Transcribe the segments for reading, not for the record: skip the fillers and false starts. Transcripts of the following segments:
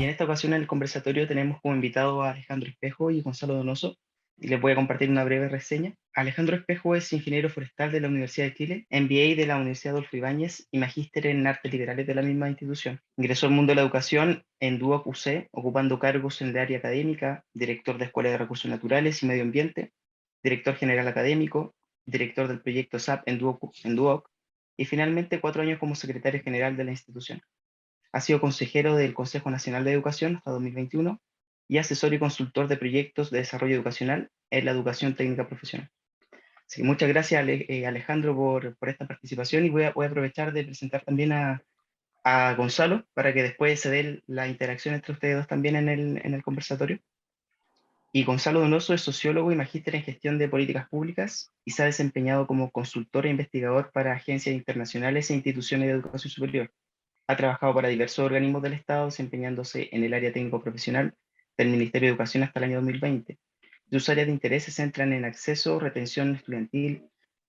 Y en esta ocasión en el conversatorio tenemos como invitado a Alejandro Espejo y Gonzalo Donoso, y les voy a compartir una breve reseña. Alejandro Espejo es ingeniero forestal de la Universidad de Chile, MBA de la Universidad Adolfo Ibáñez y magíster en artes liberales de la misma institución. Ingresó al mundo de la educación en Duoc UC, ocupando cargos en el área académica, director de Escuela de Recursos Naturales y Medio Ambiente, director general académico, director del proyecto SAP en Duoc, y finalmente 4 años como secretario general de la institución. Ha sido consejero del Consejo Nacional de Educación hasta 2021 y asesor y consultor de proyectos de desarrollo educacional en la educación técnica profesional. Así que muchas gracias, Alejandro, por esta participación, y voy a aprovechar de presentar también a Gonzalo para que después se dé la interacción entre ustedes dos también en el conversatorio. Y Gonzalo Donoso es sociólogo y magíster en gestión de políticas públicas y se ha desempeñado como consultor e investigador para agencias internacionales e instituciones de educación superior. Ha trabajado para diversos organismos del Estado, desempeñándose en el área técnico-profesional del Ministerio de Educación hasta el año 2020. Sus áreas de interés se centran en acceso, retención estudiantil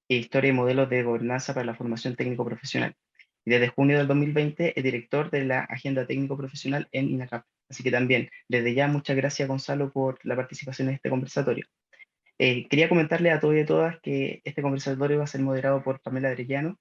e historia y modelos de gobernanza para la formación técnico-profesional. Y desde junio del 2020 es director de la Agenda Técnico-Profesional en INACAP. Así que también, desde ya, muchas gracias, Gonzalo, por la participación en este conversatorio. Quería comentarle a todos y a todas que este conversatorio va a ser moderado por Pamela Arellano.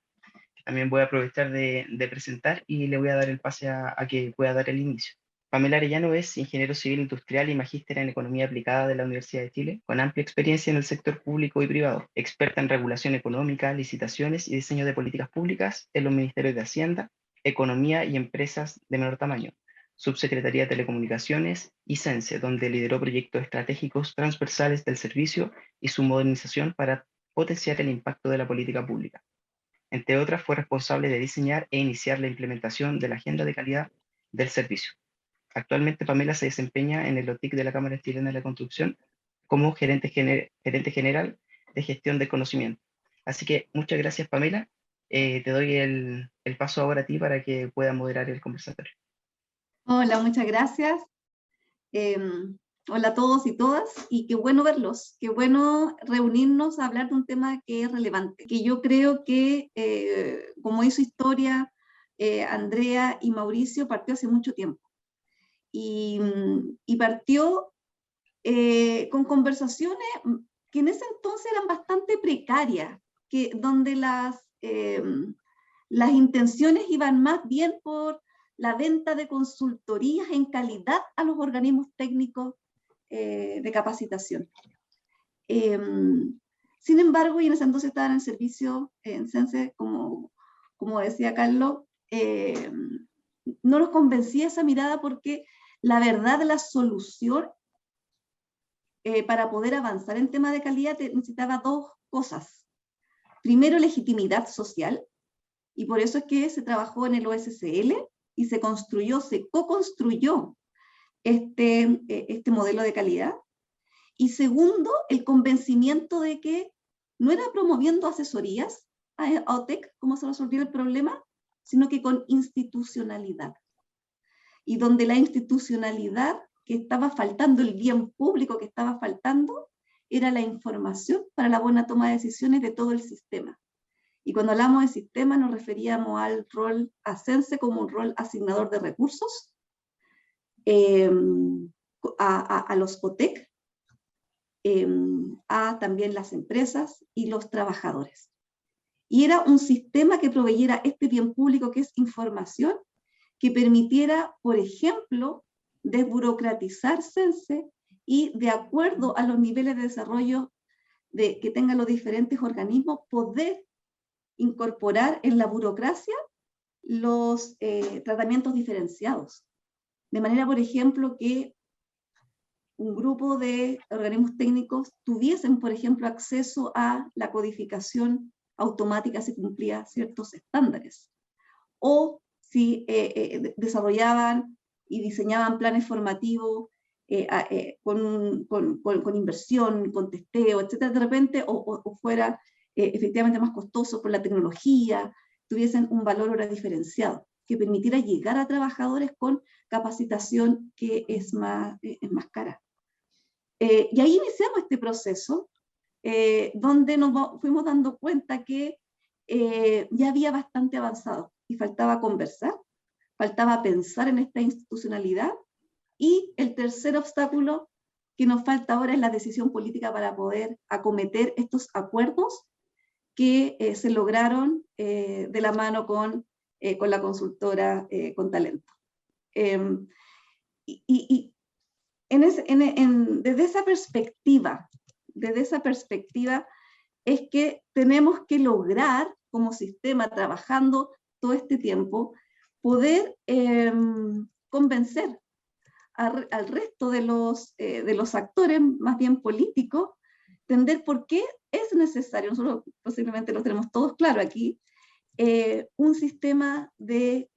También voy a aprovechar de presentar y le voy a dar el pase a que pueda dar el inicio. Pamela Arellano es ingeniero civil industrial y magíster en economía aplicada de la Universidad de Chile, con amplia experiencia en el sector público y privado, experta en regulación económica, licitaciones y diseño de políticas públicas en los ministerios de Hacienda, Economía y Empresas de menor tamaño, Subsecretaría de Telecomunicaciones y CENSE, donde lideró proyectos estratégicos transversales del servicio y su modernización para potenciar el impacto de la política pública. Entre otras, fue responsable de diseñar e iniciar la implementación de la Agenda de Calidad del Servicio. Actualmente, Pamela se desempeña en el OTIC de la Cámara Chilena de la Construcción como gerente general de gestión de conocimiento. Así que muchas gracias, Pamela. Te doy el paso ahora a ti para que puedas moderar el conversatorio. Hola, muchas gracias. Eh, Hola a todos y todas, y qué bueno verlos, qué bueno reunirnos a hablar de un tema que es relevante, que yo creo que, como hizo historia Andrea y Mauricio, partió hace mucho tiempo. Y partió con conversaciones que en ese entonces eran bastante precarias, donde las intenciones iban más bien por la venta de consultorías en calidad a los organismos técnicos de capacitación. Sin embargo, y en ese entonces estaba en el servicio en CENSE, como decía Carlos, no nos convencía esa mirada porque la verdad, la solución para poder avanzar en tema de calidad necesitaba dos cosas. Primero, legitimidad social, y por eso es que se trabajó en el OSCL y se co-construyó este modelo de calidad. Y segundo, el convencimiento de que no era promoviendo asesorías a OTEC cómo se resolvía el problema, sino que con institucionalidad. Y donde la institucionalidad que estaba faltando, el bien público que estaba faltando, era la información para la buena toma de decisiones de todo el sistema. Y cuando hablamos de sistema nos referíamos al rol CENSE como un rol asignador de recursos, a los OTEC, a también las empresas y los trabajadores. Y era un sistema que proveyera este bien público que es información, que permitiera, por ejemplo, desburocratizar CENSE y, de acuerdo a los niveles de desarrollo que tengan los diferentes organismos, poder incorporar en la burocracia los tratamientos diferenciados. De manera, por ejemplo, que un grupo de organismos técnicos tuviesen, por ejemplo, acceso a la codificación automática si cumplía ciertos estándares. O si desarrollaban y diseñaban planes formativos con inversión, con testeo, etcétera, de repente, o fuera efectivamente más costoso por la tecnología, tuviesen un valor hora diferenciado, que permitiera llegar a trabajadores con capacitación que es más cara. Y ahí iniciamos este proceso, donde nos fuimos dando cuenta que ya había bastante avanzado y faltaba conversar, faltaba pensar en esta institucionalidad Y el tercer obstáculo que nos falta ahora es la decisión política para poder acometer estos acuerdos que se lograron de la mano con la consultora con talento. Y desde esa perspectiva es que tenemos que lograr como sistema, trabajando todo este tiempo, poder convencer al resto de los actores, más bien políticos, entender por qué es necesario, nosotros posiblemente lo tenemos todos claro aquí, un sistema que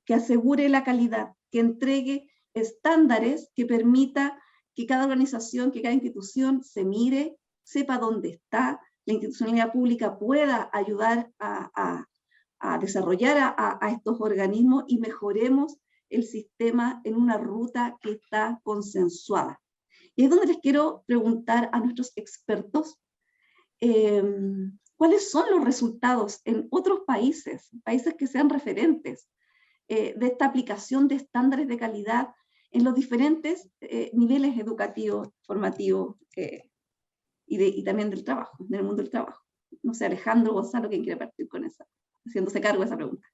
asegure la calidad, que entregue estándares que permita que cada organización, que cada institución se mire, sepa dónde está, la institucionalidad pública pueda ayudar a desarrollar a estos organismos y mejoremos el sistema en una ruta que está consensuada. Y es donde les quiero preguntar a nuestros expertos cuáles son los resultados en otros países que sean referentes de esta aplicación de estándares de calidad en los diferentes niveles educativos, formativos y también del trabajo, del mundo del trabajo. No sé, Alejandro, Gonzalo, ¿quién quiere partir con esa, haciéndose cargo de esa pregunta?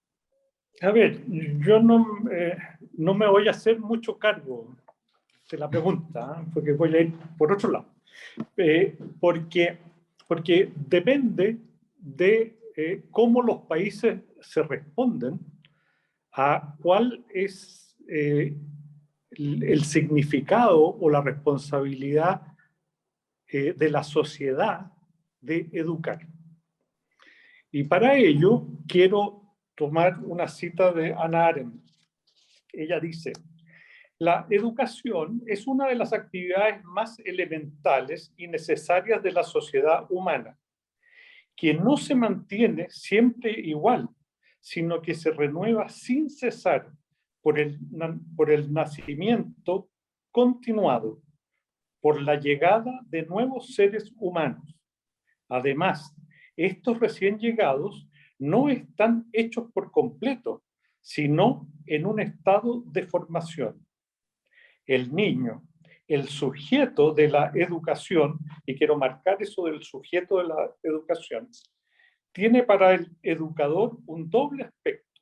A ver, yo no me voy a hacer mucho cargo de la pregunta, porque voy a ir por otro lado. Porque depende de cómo los países se responden a cuál es el significado o la responsabilidad de la sociedad de educar. Y para ello quiero tomar una cita de Hannah Arendt. Ella dice: la educación es una de las actividades más elementales y necesarias de la sociedad humana, que no se mantiene siempre igual, sino que se renueva sin cesar por el nacimiento continuado, por la llegada de nuevos seres humanos. Además, estos recién llegados no están hechos por completo, sino en un estado de formación. El niño, el sujeto de la educación, y quiero marcar eso del sujeto de la educación, tiene para el educador un doble aspecto.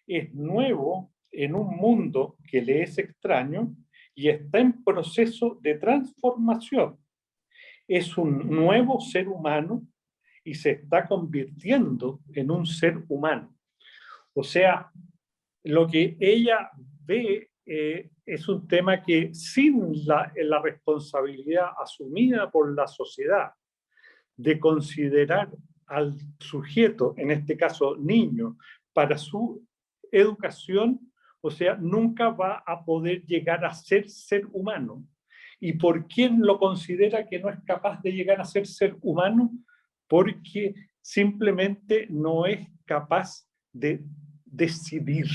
Es nuevo en un mundo que le es extraño y está en proceso de transformación. Es un nuevo ser humano y se está convirtiendo en un ser humano. O sea, lo que ella ve es un tema que sin la responsabilidad asumida por la sociedad de considerar al sujeto, en este caso niño, para su educación, o sea, nunca va a poder llegar a ser humano. ¿Y por quién lo considera que no es capaz de llegar a ser humano? Porque simplemente no es capaz de decidir,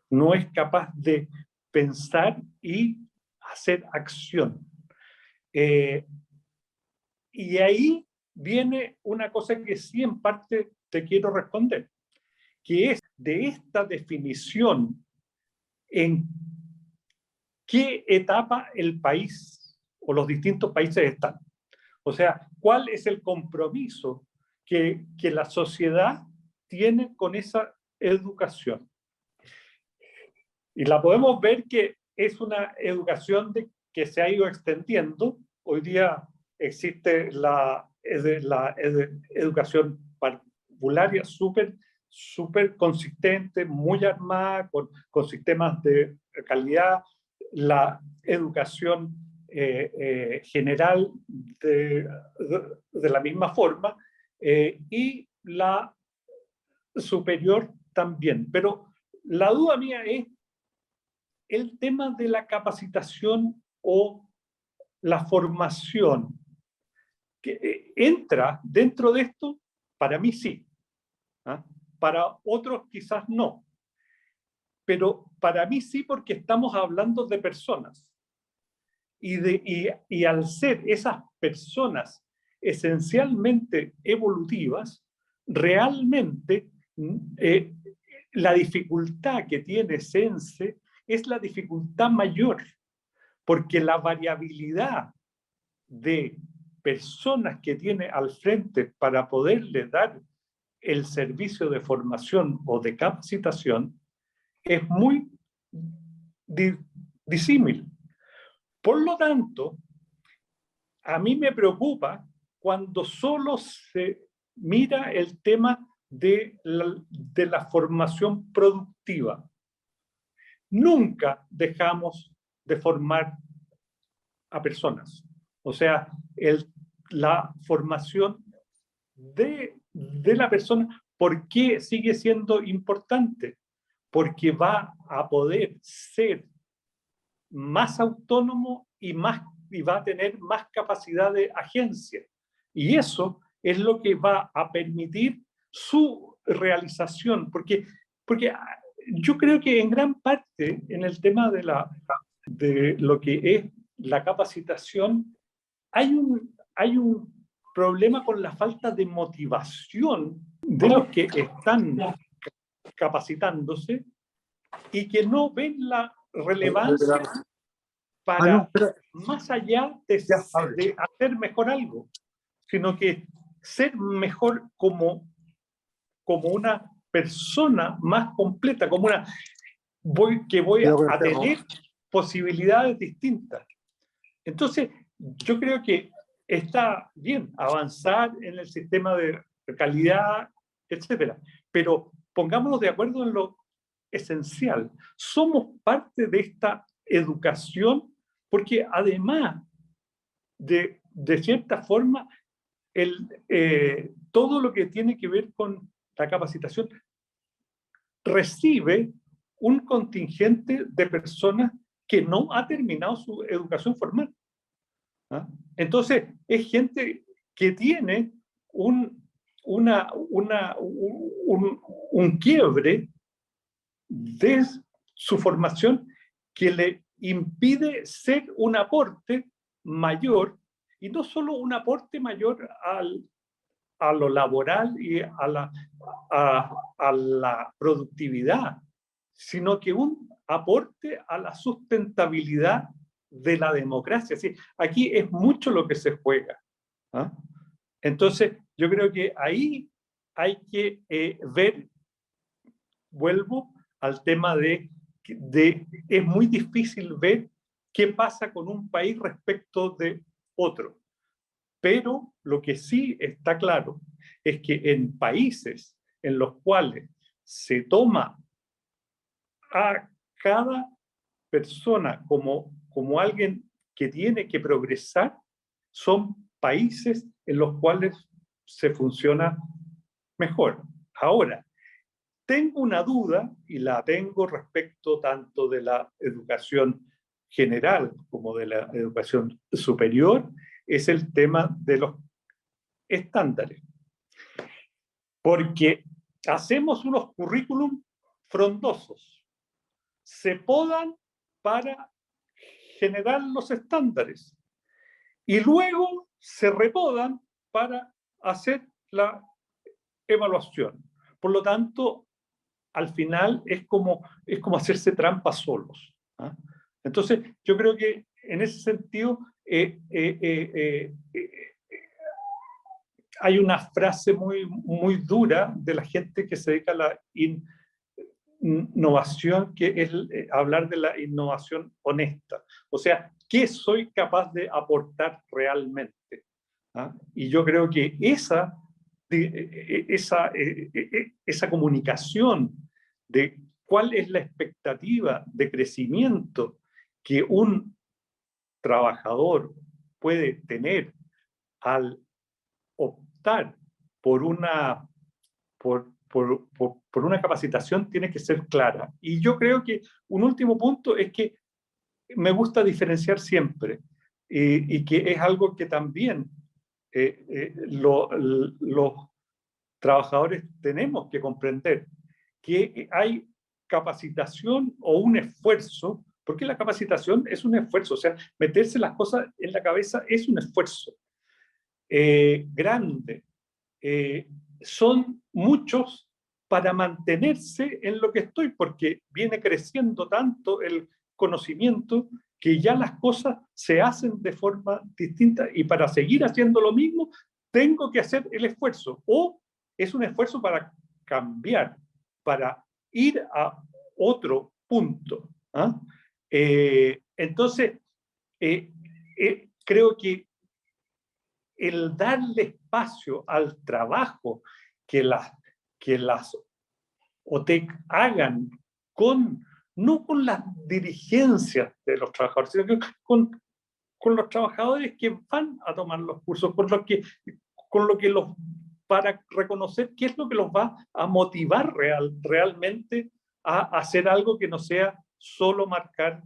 no es capaz de pensar y hacer acción. Y ahí viene una cosa que sí en parte te quiero responder, que es de esta definición en qué etapa el país o los distintos países están. O sea, ¿cuál es el compromiso que la sociedad tiene con esa educación? Y la podemos ver que es una educación que se ha ido extendiendo. Hoy día existe la educación parvularia súper consistente, muy armada, con sistemas de calidad. La educación general de la misma forma, y la superior también. Pero la duda mía es el tema de la capacitación o la formación. Que entra dentro de esto, para mí sí. Para otros quizás no. Pero para mí sí, porque estamos hablando de personas. Y al ser esas personas esencialmente evolutivas, realmente la dificultad que tiene Sense es la dificultad mayor, porque la variabilidad de personas que tiene al frente para poderle dar el servicio de formación o de capacitación es muy disímil. Por lo tanto, a mí me preocupa cuando solo se mira el tema de la formación productiva. Nunca dejamos de formar a personas. O sea, la formación de la persona, ¿por qué sigue siendo importante? Porque va a poder ser más autónomo y va a tener más capacidad de agencia. Y eso es lo que va a permitir su realización, porque yo creo que en gran parte en el tema de lo que es la capacitación hay un problema con la falta de motivación de los que están capacitándose y que no ven la relevancia para más allá de hacer mejor algo, sino que ser mejor como una persona más completa, como que voy a tener posibilidades distintas. Entonces, yo creo que está bien avanzar en el sistema de calidad, etcétera, pero pongámonos de acuerdo en lo esencial. Somos parte de esta educación porque además de cierta forma, todo lo que tiene que ver con la capacitación recibe un contingente de personas que no ha terminado su educación formal. ¿Ah? Entonces, es gente que tiene un quiebre de su formación que le impide ser un aporte mayor, y no solo un aporte mayor a lo laboral y a la productividad, sino que un aporte a la sustentabilidad de la democracia. ¿Sí? Aquí es mucho lo que se juega. ¿Ah? Entonces, yo creo que ahí hay que ver, vuelvo al tema de es muy difícil ver qué pasa con un país respecto de otro. Pero lo que sí está claro es que en países en los cuales se toma a cada persona como alguien que tiene que progresar, son países en los cuales se funciona mejor. Ahora, tengo una duda, y la tengo respecto tanto de la educación general como de la educación superior, es el tema de los estándares. Porque hacemos unos currículum frondosos, se podan para generar los estándares y luego se repodan para hacer la evaluación. Por lo tanto, al final es como hacerse trampa solos. ¿Ah? Entonces, yo creo que en ese sentido hay una frase muy dura de la gente que se dedica a la innovación, que es hablar de la innovación honesta. O sea, ¿qué soy capaz de aportar realmente? ¿Ah? Y yo creo que esa comunicación de cuál es la expectativa de crecimiento que un trabajador puede tener al optar por una capacitación tiene que ser clara. Y yo creo que un último punto es que me gusta diferenciar siempre, y que es algo que también los trabajadores tenemos que comprender, que hay capacitación o un esfuerzo, porque la capacitación es un esfuerzo, o sea, meterse las cosas en la cabeza es un esfuerzo grande. Son muchos para mantenerse en lo que estoy, porque viene creciendo tanto el conocimiento que ya las cosas se hacen de forma distinta, y para seguir haciendo lo mismo tengo que hacer el esfuerzo, o es un esfuerzo para cambiar, para ir a otro punto. ¿Ah? Entonces, creo que el darle espacio al trabajo que las OTEC hagan no con las dirigencias de los trabajadores, sino que con los trabajadores que van a tomar los cursos, para reconocer qué es lo que los va a motivar realmente a hacer algo que no sea solo marcar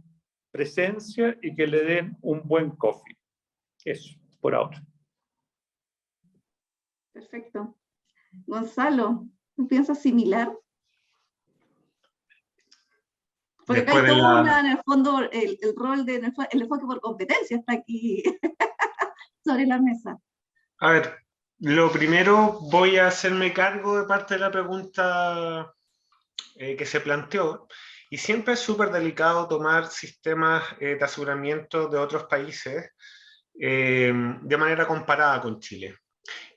presencia y que le den un buen coffee. Eso, por ahora. Perfecto. Gonzalo, ¿tú piensas similar? Porque acá hay todo en el fondo, el rol el enfoque por competencia está aquí sobre la mesa. A ver, lo primero voy a hacerme cargo de parte de la pregunta que se planteó, y siempre es súper delicado tomar sistemas de aseguramiento de otros países de manera comparada con Chile.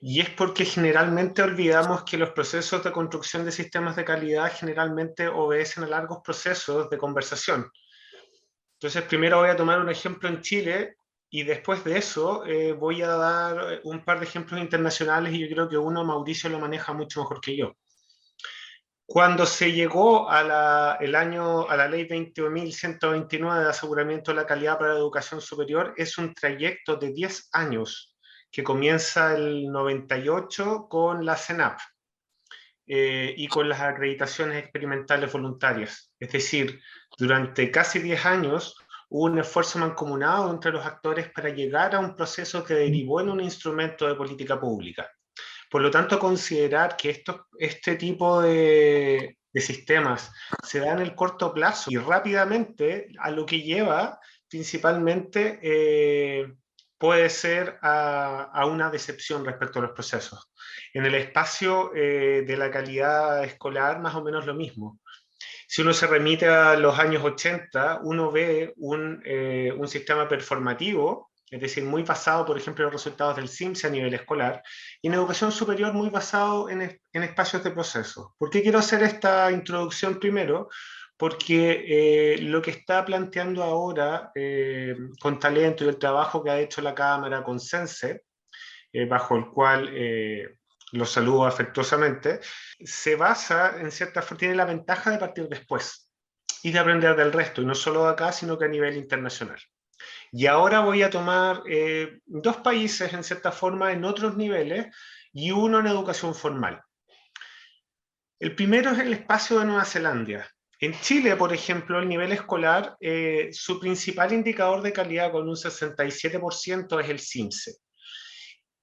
Y es porque generalmente olvidamos que los procesos de construcción de sistemas de calidad generalmente obedecen a largos procesos de conversación. Entonces, primero voy a tomar un ejemplo en Chile, y después de eso voy a dar un par de ejemplos internacionales, y yo creo que uno, Mauricio, lo maneja mucho mejor que yo. Cuando se llegó a la ley 20.129 de aseguramiento de la calidad para la educación superior, es un trayecto de 10 años que comienza el 98 con la CENAP y con las acreditaciones experimentales voluntarias. Es decir, durante casi 10 años hubo un esfuerzo mancomunado entre los actores para llegar a un proceso que derivó en un instrumento de política pública. Por lo tanto, considerar que este tipo de sistemas se da en el corto plazo y rápidamente, a lo que lleva principalmente puede ser a una decepción respecto a los procesos. En el espacio de la calidad escolar, más o menos lo mismo. Si uno se remite a los años 80, uno ve un sistema performativo, es decir, muy basado, por ejemplo, en los resultados del CIMSE a nivel escolar, y en educación superior muy basado en espacios de proceso. ¿Por qué quiero hacer esta introducción primero? Porque lo que está planteando ahora con Talento y el trabajo que ha hecho la Cámara con CENSE, bajo el cual lo saludo afectuosamente, se basa en cierta forma, tiene la ventaja de partir después y de aprender del resto, y no solo de acá, sino que a nivel internacional. Y ahora voy a tomar dos países, en cierta forma, en otros niveles, y uno en educación formal. El primero es el espacio de Nueva Zelanda. En Chile, por ejemplo, el nivel escolar, su principal indicador de calidad con un 67% es el CIMSE.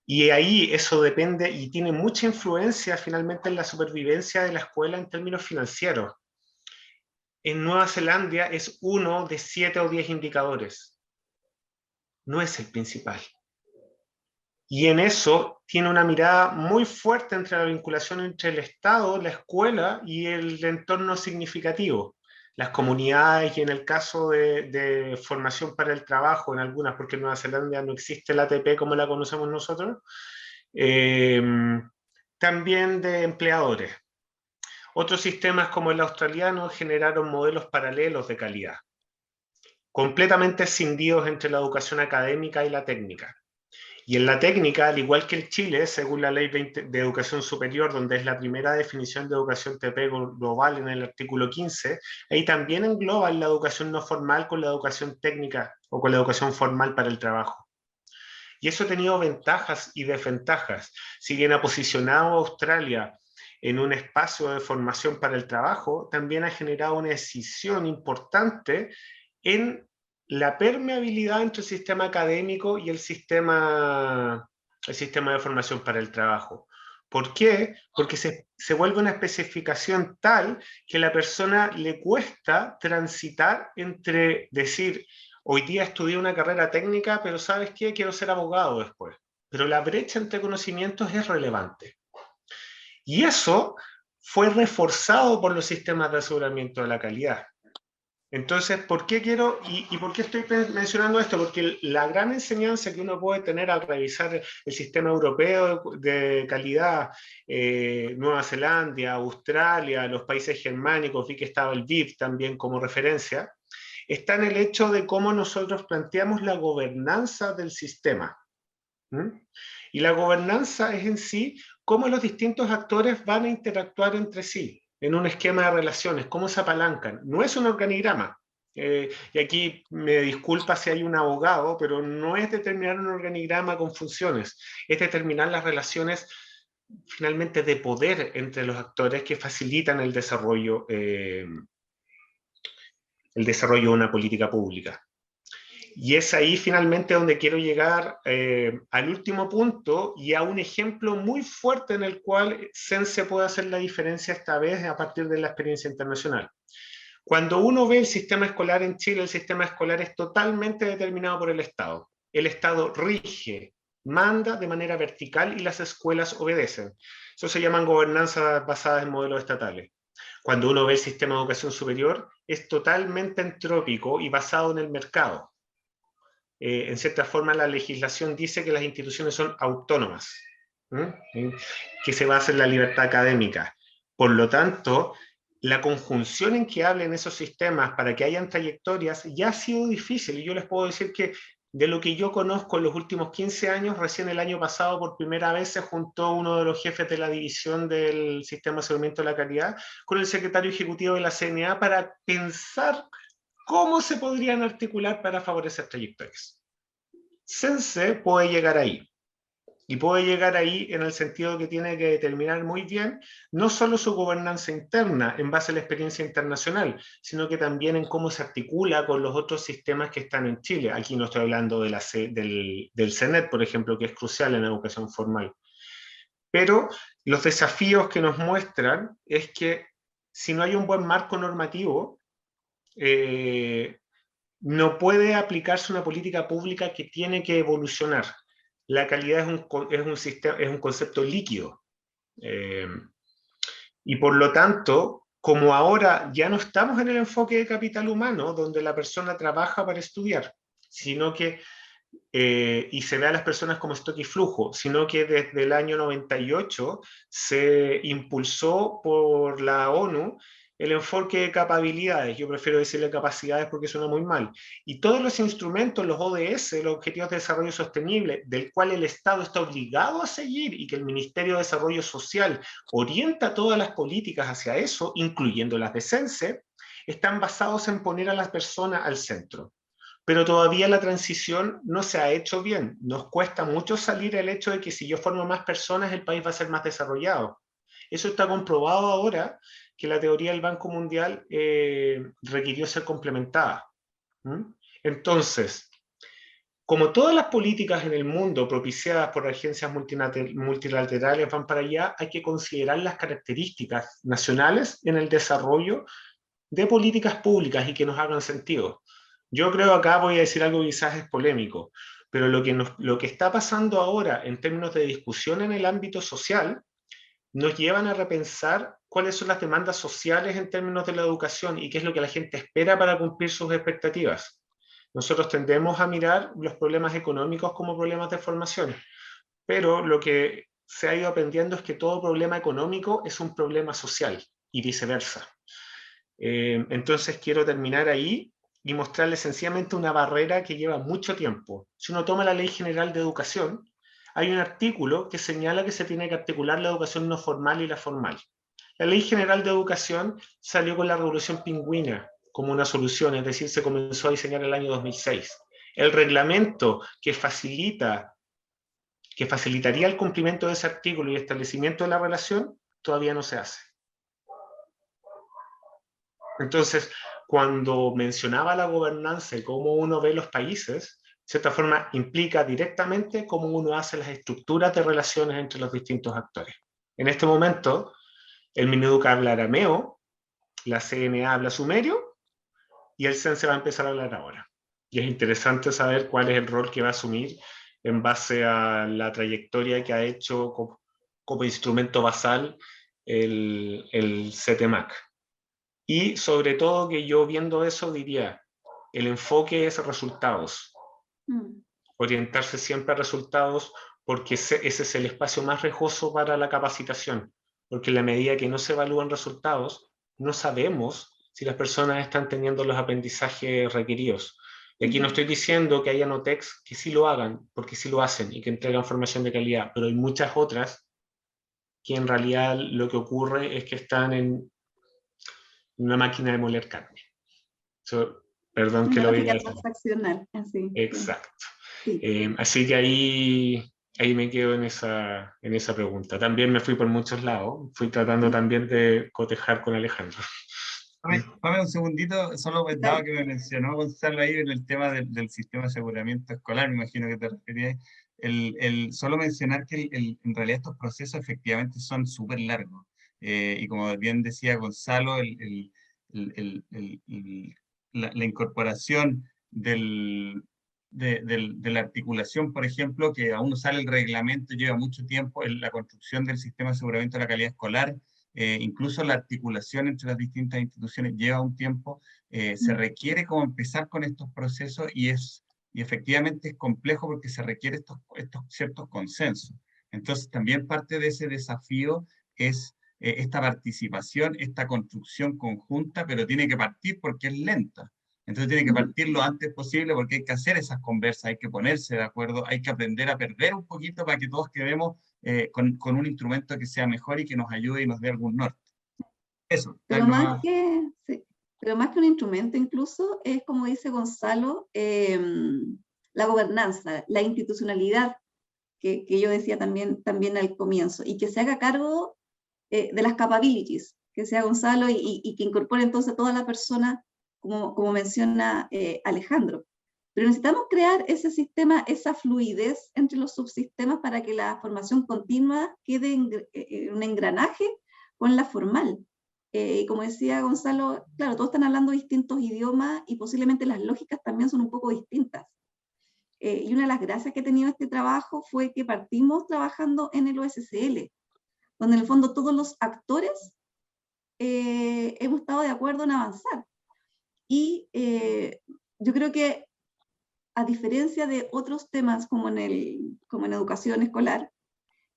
Y ahí eso depende y tiene mucha influencia finalmente en la supervivencia de la escuela en términos financieros. En Nueva Zelanda es uno de 7 o 10 indicadores. No es el principal. Y en eso tiene una mirada muy fuerte entre la vinculación entre el Estado, la escuela y el entorno significativo. Las comunidades, y en el caso de formación para el trabajo, en algunas, porque en Nueva Zelanda no existe la ATP como la conocemos nosotros, también de empleadores. Otros sistemas como el australiano generaron modelos paralelos de calidad, completamente escindidos entre la educación académica y la técnica. Y en la técnica, al igual que el Chile, según la Ley 20 de Educación Superior, donde es la primera definición de educación TP global en el artículo 15, ahí también engloban la educación no formal con la educación técnica o con la educación formal para el trabajo. Y eso ha tenido ventajas y desventajas. Si bien ha posicionado a Australia en un espacio de formación para el trabajo, también ha generado una decisión importante en la permeabilidad entre el sistema académico y el sistema de formación para el trabajo. ¿Por qué? Porque se vuelve una especificación tal que a la persona le cuesta transitar entre decir, hoy día estudié una carrera técnica, pero ¿sabes qué? Quiero ser abogado después. Pero la brecha entre conocimientos es relevante. Y eso fue reforzado por los sistemas de aseguramiento de la calidad. Entonces, ¿por qué quiero y por qué estoy mencionando esto? Porque la gran enseñanza que uno puede tener al revisar el sistema europeo de calidad, Nueva Zelanda, Australia, los países germánicos, vi que estaba el BIP también como referencia, está en el hecho de cómo nosotros planteamos la gobernanza del sistema. Y la gobernanza es en sí cómo los distintos actores van a interactuar entre sí en un esquema de relaciones, cómo se apalancan. No es un organigrama. Y aquí me disculpa si hay un abogado, pero no es determinar un organigrama con funciones, es determinar las relaciones finalmente de poder entre los actores que facilitan el desarrollo de una política pública. Y es ahí finalmente donde quiero llegar al último punto y a un ejemplo muy fuerte en el cual Sense puede hacer la diferencia esta vez a partir de la experiencia internacional. Cuando uno ve el sistema escolar en Chile, el sistema escolar es totalmente determinado por el Estado. El Estado rige, manda de manera vertical y las escuelas obedecen. Eso se llaman gobernanzas basadas en modelos estatales. Cuando uno ve el sistema de educación superior, es totalmente entrópico y basado en el mercado. En cierta forma la legislación dice que las instituciones son autónomas, que se basa en la libertad académica. Por lo tanto, la conjunción en que hablen esos sistemas para que hayan trayectorias ya ha sido difícil, y yo les puedo decir que de lo que yo conozco en los últimos 15 años, recién el año pasado por primera vez se juntó uno de los jefes de la división del sistema de aseguramiento de la calidad con el secretario ejecutivo de la CNA para pensar cómo se podrían articular para favorecer trayectorias. Sense puede llegar ahí. Y puede llegar ahí en el sentido que tiene que determinar muy bien no solo su gobernanza interna en base a la experiencia internacional, sino que también en cómo se articula con los otros sistemas que están en Chile. Aquí no estoy hablando de del CENET, por ejemplo, que es crucial en la educación formal. Pero los desafíos que nos muestran es que si no hay un buen marco normativo, no puede aplicarse una política pública que tiene que evolucionar. La calidad es un concepto líquido. Y por lo tanto, como ahora ya no estamos en el enfoque de capital humano, donde la persona trabaja para estudiar, sino que, y se ve a las personas como stock y flujo, sino que desde el año 98 se impulsó por la ONU el enfoque de capacidades, yo prefiero decirle capacidades porque suena muy mal, y todos los instrumentos, los ODS, los Objetivos de Desarrollo Sostenible, del cual el Estado está obligado a seguir y que el Ministerio de Desarrollo Social orienta todas las políticas hacia eso, incluyendo las de Sense, están basados en poner a las personas al centro. Pero todavía la transición no se ha hecho bien. Nos cuesta mucho salir el hecho de que si yo formo más personas, el país va a ser más desarrollado. Eso está comprobado ahora que la teoría del Banco Mundial requirió ser complementada. Entonces, como todas las políticas en el mundo propiciadas por agencias multilaterales van para allá, hay que considerar las características nacionales en el desarrollo de políticas públicas y que nos hagan sentido. Yo creo acá voy a decir algo que quizás es polémico, pero lo que está pasando ahora en términos de discusión en el ámbito social nos llevan a repensar cuáles son las demandas sociales en términos de la educación y qué es lo que la gente espera para cumplir sus expectativas. Nosotros tendemos a mirar los problemas económicos como problemas de formación, pero lo que se ha ido aprendiendo es que todo problema económico es un problema social y viceversa. Entonces quiero terminar ahí y mostrarles sencillamente una barrera que lleva mucho tiempo. Si uno toma la Ley General de Educación, hay un artículo que señala que se tiene que articular la educación no formal y la formal. La Ley General de Educación salió con la Revolución Pingüina como una solución, es decir, se comenzó a diseñar en el año 2006. El reglamento que facilitaría el cumplimiento de ese artículo y el establecimiento de la relación todavía no se hace. Entonces, cuando mencionaba la gobernanza y cómo uno ve los países, de cierta forma implica directamente cómo uno hace las estructuras de relaciones entre los distintos actores. En este momento, el Mineduc habla arameo, la CNA habla sumerio y el Sense va a empezar a hablar ahora. Y es interesante saber cuál es el rol que va a asumir en base a la trayectoria que ha hecho como instrumento basal el CETEMAC. Y sobre todo que yo viendo eso diría, el enfoque es resultados. Orientarse siempre a resultados, porque ese es el espacio más riesgoso para la capacitación, porque en la medida que no se evalúan resultados, no sabemos si las personas están teniendo los aprendizajes requeridos. Y aquí no estoy diciendo que haya NOTECs que sí lo hagan, porque sí lo hacen y que entregan formación de calidad, pero hay muchas otras que en realidad lo que ocurre es que están en una máquina de moler carne. Perdón que Una lo diga lógica así. transaccional, así. Exacto. Sí. Así que ahí me quedo en esa pregunta. También me fui por muchos lados. Fui tratando también de cotejar con Alejandro. Pame, un segundito, solo dado Dale. que me mencionó Gonzalo ahí en el tema del sistema de aseguramiento escolar, me imagino que te referías, solo mencionar que en realidad estos procesos efectivamente son súper largos. Y como bien decía Gonzalo, la incorporación de la articulación, por ejemplo, que aún no sale el reglamento, lleva mucho tiempo, la construcción del sistema de aseguramiento de la calidad escolar, incluso la articulación entre las distintas instituciones lleva un tiempo, se requiere como empezar con estos procesos y efectivamente es complejo porque se requiere estos ciertos consensos. Entonces también parte de ese desafío es esta participación, esta construcción conjunta, pero tiene que partir porque es lenta. Entonces tiene que partir lo antes posible porque hay que hacer esas conversas, hay que ponerse de acuerdo, hay que aprender a perder un poquito para que todos quedemos con un instrumento que sea mejor y que nos ayude y nos dé algún norte. Eso, Pero tal más nomás. que, sí, pero más que un instrumento incluso, es como dice Gonzalo, la gobernanza, la institucionalidad, que yo decía también al comienzo, y que se haga cargo de las capabilities, que sea Gonzalo y que incorpore entonces toda la persona, como menciona Alejandro. Pero necesitamos crear ese sistema, esa fluidez entre los subsistemas para que la formación continua quede en un engranaje con la formal. Y como decía Gonzalo, claro, todos están hablando distintos idiomas y posiblemente las lógicas también son un poco distintas. Y una de las gracias que ha tenido este trabajo fue que partimos trabajando en el OSCL, donde en el fondo todos los actores hemos estado de acuerdo en avanzar. Y yo creo que a diferencia de otros temas como en educación escolar,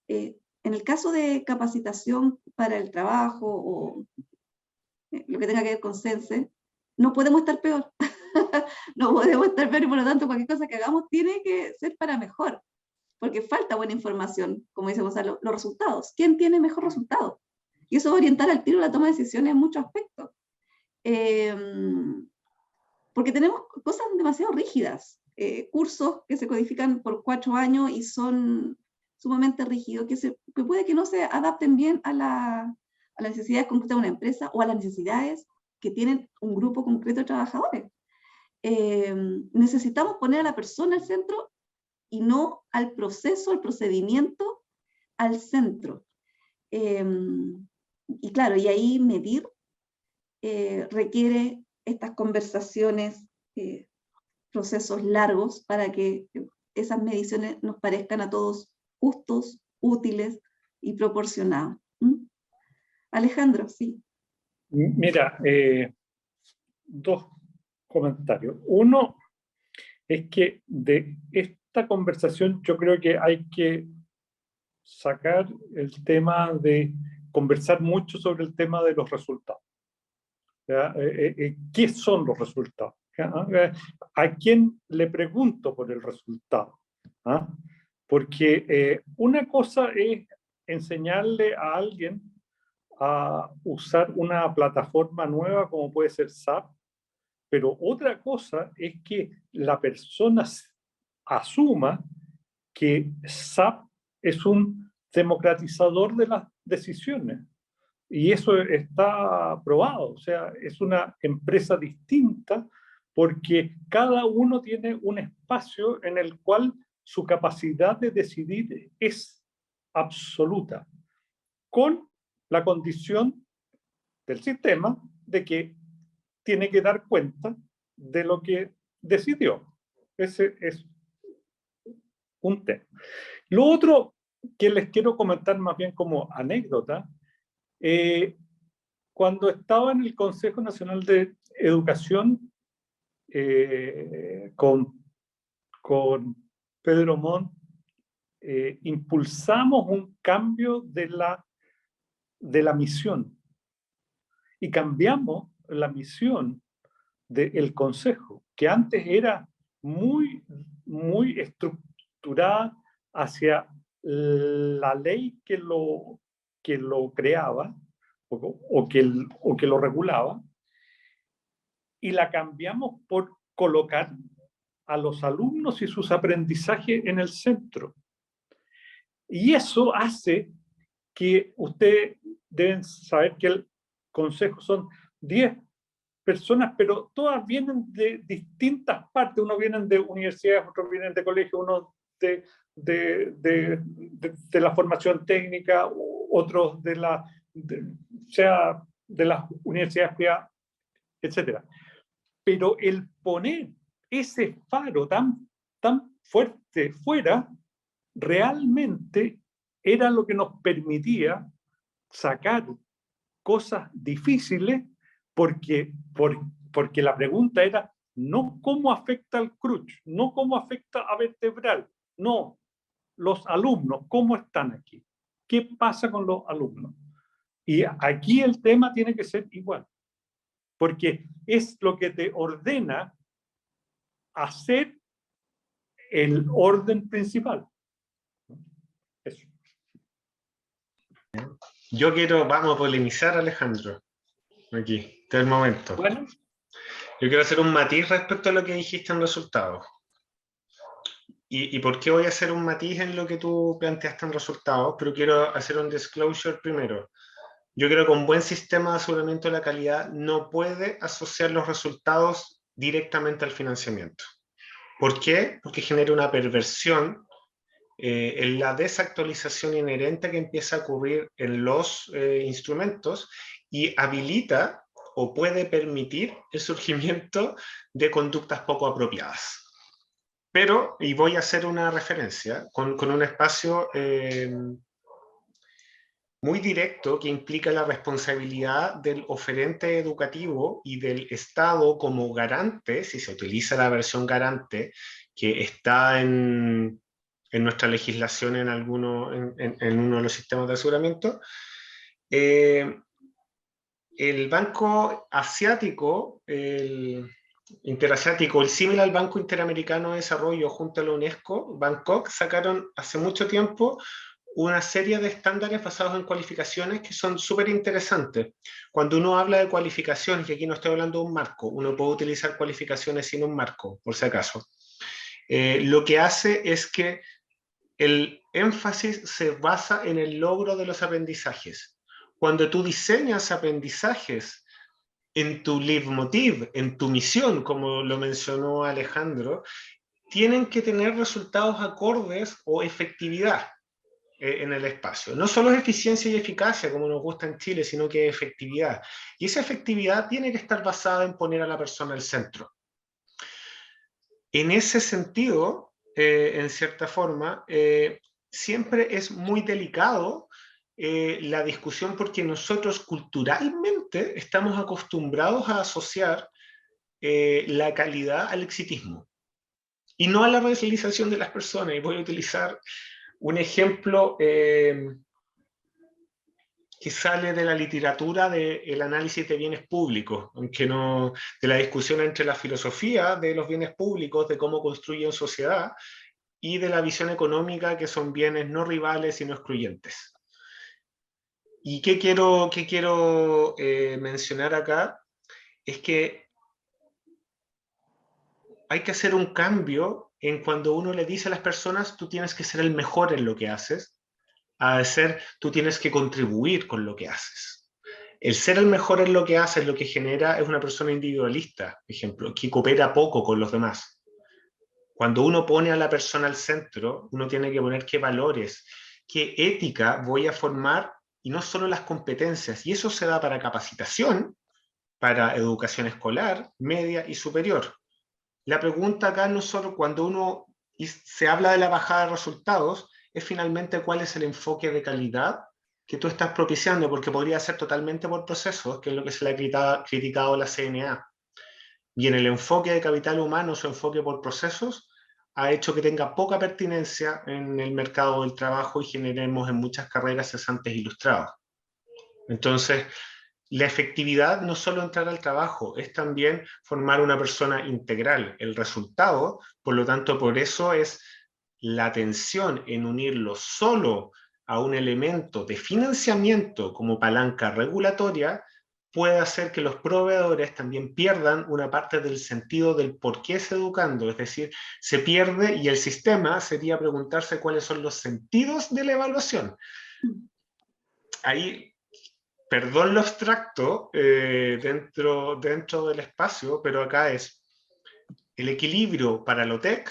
en el caso de capacitación para el trabajo o lo que tenga que ver con CENSE, no podemos estar peor. No podemos estar peor y por lo tanto cualquier cosa que hagamos tiene que ser para mejor, porque falta buena información, como dice Gonzalo, los resultados. ¿Quién tiene mejor resultado? Y eso va a orientar al tiro la toma de decisiones en muchos aspectos. Porque tenemos cosas demasiado rígidas, cursos que se codifican por 4 años y son sumamente rígidos, que puede que no se adapten bien a las necesidades concretas de una empresa o a las necesidades que tienen un grupo concreto de trabajadores. Necesitamos poner a la persona al centro y no al proceso, al procedimiento, al centro. Y claro, y ahí medir requiere estas conversaciones, procesos largos para que esas mediciones nos parezcan a todos justos, útiles y proporcionados. Alejandro, sí. Mira, dos comentarios. Uno es que de esta conversación yo creo que hay que sacar el tema de conversar mucho sobre el tema de los resultados. ¿Qué son los resultados? ¿A quién le pregunto por el resultado? ¿Ah? Porque una cosa es enseñarle a alguien a usar una plataforma nueva como puede ser SAP, pero otra cosa es que la persona asuma que SAP es un democratizador de las decisiones. Y eso está probado, o sea, es una empresa distinta porque cada uno tiene un espacio en el cual su capacidad de decidir es absoluta, con la condición del sistema de que tiene que dar cuenta de lo que decidió. Ese es un tema. Lo otro que les quiero comentar más bien como anécdota Cuando estaba en el Consejo Nacional de Educación con Pedro Montt, impulsamos un cambio de la misión y cambiamos la misión del Consejo, que antes era muy estructurada hacia la ley que lo creaba o que lo regulaba, y la cambiamos por colocar a los alumnos y sus aprendizajes en el centro. Y eso hace que ustedes deben saber que el consejo son 10 personas, pero todas vienen de distintas partes. Unos vienen de universidades, otros vienen de colegios, unos de la formación técnica, otros de las universidades privadas, etc. Pero el poner ese faro tan fuerte fuera, realmente era lo que nos permitía sacar cosas difíciles, porque la pregunta era no cómo afecta al CRUCH, no cómo afecta a Vertebral, no, los alumnos, ¿cómo están aquí? ¿Qué pasa con los alumnos? Y aquí el tema tiene que ser igual, porque es lo que te ordena hacer el orden principal. Eso. Vamos a polemizar, Alejandro, aquí, este es el momento. Bueno. Yo quiero hacer un matiz respecto a lo que dijiste en resultados. ¿Y por qué voy a hacer un matiz en lo que tú planteaste en resultados? Pero quiero hacer un disclosure primero. Yo creo que un buen sistema de aseguramiento de la calidad no puede asociar los resultados directamente al financiamiento. ¿Por qué? Porque genera una perversión en la desactualización inherente que empieza a ocurrir en los instrumentos y habilita o puede permitir el surgimiento de conductas poco apropiadas. Pero, y voy a hacer una referencia, con un espacio muy directo que implica la responsabilidad del oferente educativo y del Estado como garante, si se utiliza la versión garante, que está en nuestra legislación en uno de los sistemas de aseguramiento. El Banco Asiático, el Interasiático, el similar al Banco Interamericano de Desarrollo junto a la UNESCO, Bangkok, sacaron hace mucho tiempo una serie de estándares basados en cualificaciones que son súper interesantes. Cuando uno habla de cualificaciones, y aquí no estoy hablando de un marco, uno puede utilizar cualificaciones sin un marco, por si acaso. Lo que hace es que el énfasis se basa en el logro de los aprendizajes. Cuando tú diseñas aprendizajes en tu leitmotiv, en tu misión, como lo mencionó Alejandro, tienen que tener resultados acordes o efectividad en el espacio. No solo es eficiencia y eficacia, como nos gusta en Chile, sino que efectividad. Y esa efectividad tiene que estar basada en poner a la persona al centro. En ese sentido, en cierta forma, siempre es muy delicado la discusión porque nosotros culturalmente estamos acostumbrados a asociar la calidad al exitismo y no a la resilización de las personas. Y voy a utilizar un ejemplo que sale de la literatura del análisis de bienes públicos, aunque no de la discusión entre la filosofía de los bienes públicos, de cómo construyen sociedad, y de la visión económica, que son bienes no rivales y no excluyentes. ¿Y qué quiero mencionar acá? Es que hay que hacer un cambio en cuando uno le dice a las personas, tú tienes que ser el mejor en lo que haces, a ser, tú tienes que contribuir con lo que haces. El ser el mejor en lo que haces, lo que genera es una persona individualista, por ejemplo, que coopera poco con los demás. Cuando uno pone a la persona al centro, uno tiene que poner qué valores, qué ética voy a formar, y no solo las competencias. Y eso se da para capacitación, para educación escolar, media y superior. La pregunta acá no solo cuando uno se habla de la bajada de resultados, es finalmente cuál es el enfoque de calidad que tú estás propiciando, porque podría ser totalmente por procesos, que es lo que se le ha criticado a la CNA. Y en el enfoque de capital humano, su enfoque por procesos, ha hecho que tenga poca pertinencia en el mercado del trabajo y generemos en muchas carreras cesantes ilustrados. Entonces, la efectividad no es solo entrar al trabajo, es también formar una persona integral. El resultado, por lo tanto, por eso es la atención en unirlo solo a un elemento de financiamiento como palanca regulatoria, puede hacer que los proveedores también pierdan una parte del sentido del por qué es educando, es decir, se pierde y el sistema sería preguntarse cuáles son los sentidos de la evaluación. Ahí, perdón lo abstracto dentro del espacio, pero acá es el equilibrio para la OTEC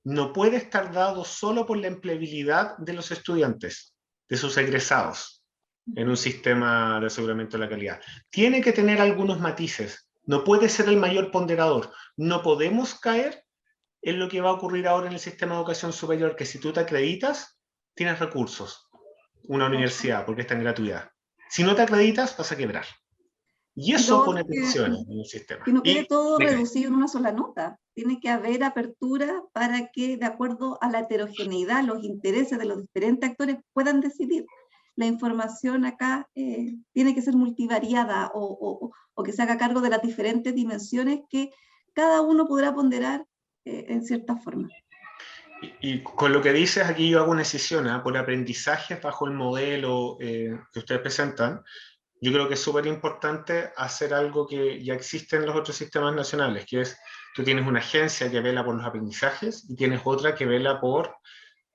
no puede estar dado solo por la empleabilidad de los estudiantes, de sus egresados, en un sistema de aseguramiento de la calidad. Tiene que tener algunos matices, no puede ser el mayor ponderador. No podemos caer en lo que va a ocurrir ahora en el sistema de educación superior, que si tú te acreditas, tienes recursos, una universidad, porque está en gratuidad. Si no te acreditas, vas a quebrar. Y eso pone tensiones en el sistema. Que no quede todo reducido en una sola nota. Tiene que haber apertura para que, de acuerdo a la heterogeneidad, los intereses de los diferentes actores puedan decidir. La información acá tiene que ser multivariada o que se haga cargo de las diferentes dimensiones que cada uno podrá ponderar en cierta forma. Y con lo que dices, aquí yo hago una decisión por aprendizaje bajo el modelo que ustedes presentan. Yo creo que es súper importante hacer algo que ya existe en los otros sistemas nacionales, que es, tú tienes una agencia que vela por los aprendizajes y tienes otra que vela por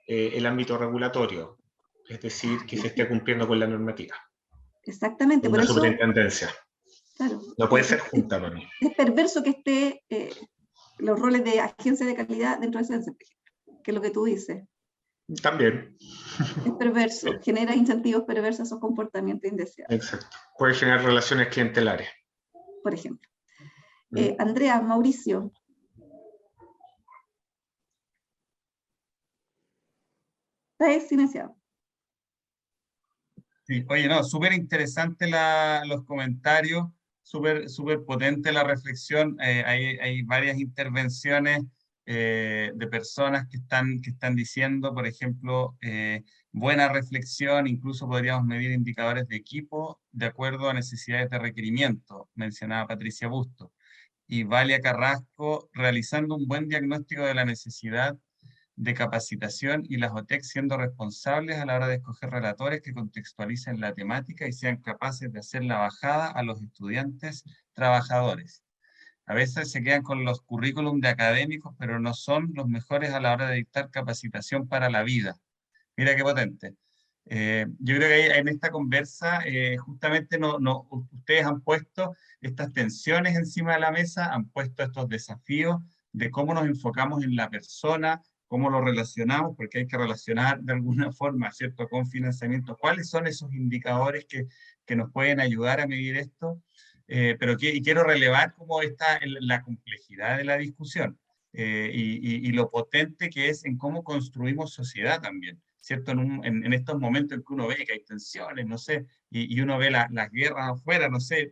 el ámbito regulatorio, es decir, que se esté cumpliendo con la normativa. Exactamente, por una eso... superintendencia. Claro. No puede ser junta para mí. Es perverso que esté los roles de agencia de calidad dentro de CENSE, que es lo que tú dices. También. Es perverso, genera incentivos perversos a esos comportamientos indeseados. Exacto. Puede generar relaciones clientelares. Por ejemplo. Andrea, Mauricio. Está silenciado. Sí, oye, no, súper interesante los comentarios, súper potente la reflexión. Hay varias intervenciones de personas que están diciendo, por ejemplo, buena reflexión, incluso podríamos medir indicadores de equipo de acuerdo a necesidades de requerimiento, mencionaba Patricia Busto. Y Valia Carrasco, realizando un buen diagnóstico de la necesidad de capacitación y las OTEC siendo responsables a la hora de escoger relatores que contextualicen la temática y sean capaces de hacer la bajada a los estudiantes trabajadores. A veces se quedan con los currículum de académicos, pero no son los mejores a la hora de dictar capacitación para la vida. Mira qué potente. Yo creo que en esta conversa justamente ustedes han puesto estas tensiones encima de la mesa, han puesto estos desafíos de cómo nos enfocamos en la persona, cómo lo relacionamos, porque hay que relacionar de alguna forma, ¿cierto?, con financiamiento. ¿Cuáles son esos indicadores que nos pueden ayudar a medir esto? Y quiero relevar cómo está la complejidad de la discusión y lo potente que es en cómo construimos sociedad también, ¿cierto? En estos momentos en que uno ve que hay tensiones, no sé, y uno ve las guerras afuera, no sé,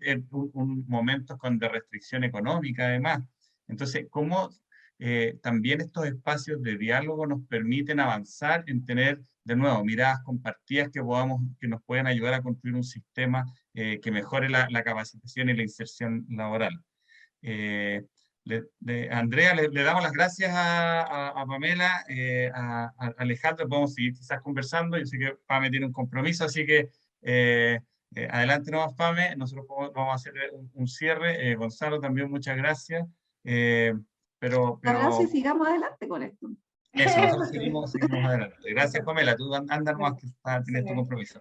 momentos de restricción económica además. Entonces, ¿cómo también estos espacios de diálogo nos permiten avanzar en tener, de nuevo, miradas compartidas que nos puedan ayudar a construir un sistema que mejore la capacitación y la inserción laboral? Andrea, le damos las gracias a Pamela, a Alejandro, podemos seguir quizás conversando, yo sé que Pame tiene un compromiso, así que adelante nomás, Pame, nosotros vamos a hacer un cierre. Gonzalo, también muchas gracias. Abrazo y sigamos adelante con esto. Eso, nosotros seguimos adelante. Gracias, Pamela. Tú anda nomás que tienes tu compromiso.